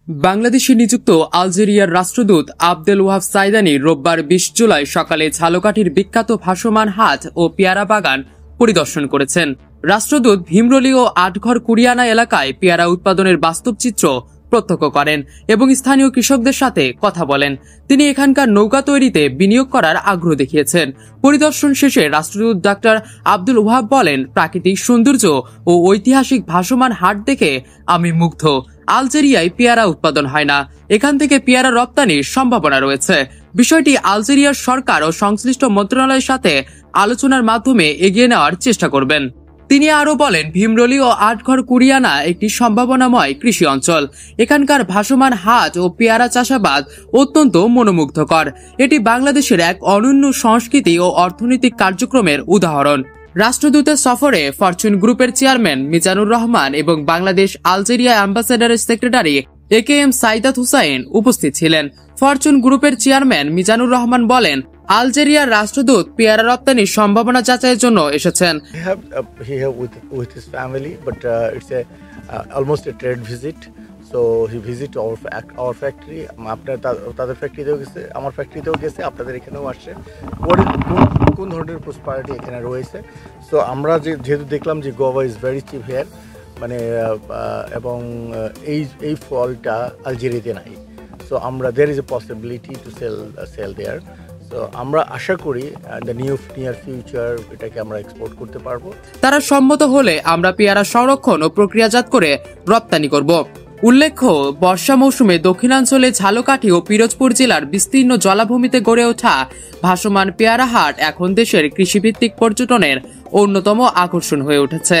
বাংলাদেশে নিযুক্ত আলজেরিয়ার রাষ্ট্রদূত আবদেল ওয়াহাব সাইদানি রোববার ২০ জুলাই সকালে ঝালকাঠির বিখ্যাত ভাসমান হাট ও পেয়ারা বাগান পরিদর্শন করেছেন। রাষ্ট্রদূত ভীমরলি ও আটঘর কুরিয়ানা এলাকায় পেয়ারা উৎপাদনের বাস্তব চিত্র প্রত্যক্ষ করেন এবং স্থানীয় কৃষকদের সাথে কথা বলেন। তিনি এখানকার নৌকা তৈরিতে বিনিয়োগ করার আগ্রহ দেখিয়েছেন। পরিদর্শন শেষে রাষ্ট্রদূত ডাক্তার আবদুল ওয়াহাব বলেন, প্রাকৃতিক সৌন্দর্য ও ঐতিহাসিক ভাসমান হাট দেখে আমি মুগ্ধ। আলজেরিয়ায় পেয়ারা উৎপাদন হয় না, এখান থেকে পেয়ারা রপ্তানির সম্ভাবনা রয়েছে। বিষয়টি আলজেরিয়ার সরকার ও সংশ্লিষ্ট মন্ত্রণালয়ের সাথে আলোচনার মাধ্যমে এগিয়ে নেওয়ার চেষ্টা করবেন। তিনি আরো বলেন, ভীমরলি ও আটঘর কুরিয়ানা একটি সম্ভাবনাময় কৃষি অঞ্চল। এখানকার ভাসমান হাট ও পেয়ারা চাষাবাদ অত্যন্ত মনোমুগ্ধকর। এটি বাংলাদেশের এক অনন্য সংস্কৃতি ও অর্থনৈতিক কার্যক্রমের উদাহরণ। রাষ্ট্রদূতের সফরে ফরচুন গ্রুপের চেয়ারম্যান মিজানুর রহমান এবং বাংলাদেশ আলজেরিয়া অ্যাম্বাসেডারের সেক্রেটারি AKM সাইদাত হুসাইন উপস্থিত ছিলেন। ফরচুন গ্রুপের চেয়ারম্যান মিজানুর রহমান বলেন, আলজেরিয়ার রাষ্ট্রদূত পেয়ারা রপ্তানির সম্ভাবনা যাচাইয়ের জন্য এসেছেন। With his family, but it's almost a trade visit. So he visit our factory. আপনার তাদের ফ্যাক্টরিতেও গেছে, আমার ফ্যাক্টরিতেও গেছে, আপনাদের এখানেও আসছে। কোন ধরনের প্রসপারিটি এখানে রয়েছে। সো আমরা যেহেতু দেখলাম যে Goa is very cheap here, মানে এবং এই ফলটা আলজেরিয়াতে নাই। সো আমরা there is a possibility to sell there. তো আমরা আশা করি দ্য নিয়ার ফিউচার এটাকে আমরা এক্সপোর্ট করতে পারবো। তারা সম্মত হলে আমরা পেয়ারা সংরক্ষণ ও প্রক্রিয়াজাত করে রপ্তানি করব। উল্লেখ্য, বর্ষা মৌসুমে দক্ষিণাঞ্চলে ঝালকাঠি ও পিরোজপুর জেলার বিস্তীর্ণ জলাভূমিতে গড়ে ওঠা ভাসমান পেয়ারা হাট এখন দেশের কৃষিভিত্তিক পর্যটনের অন্যতম আকর্ষণ হয়ে উঠেছে।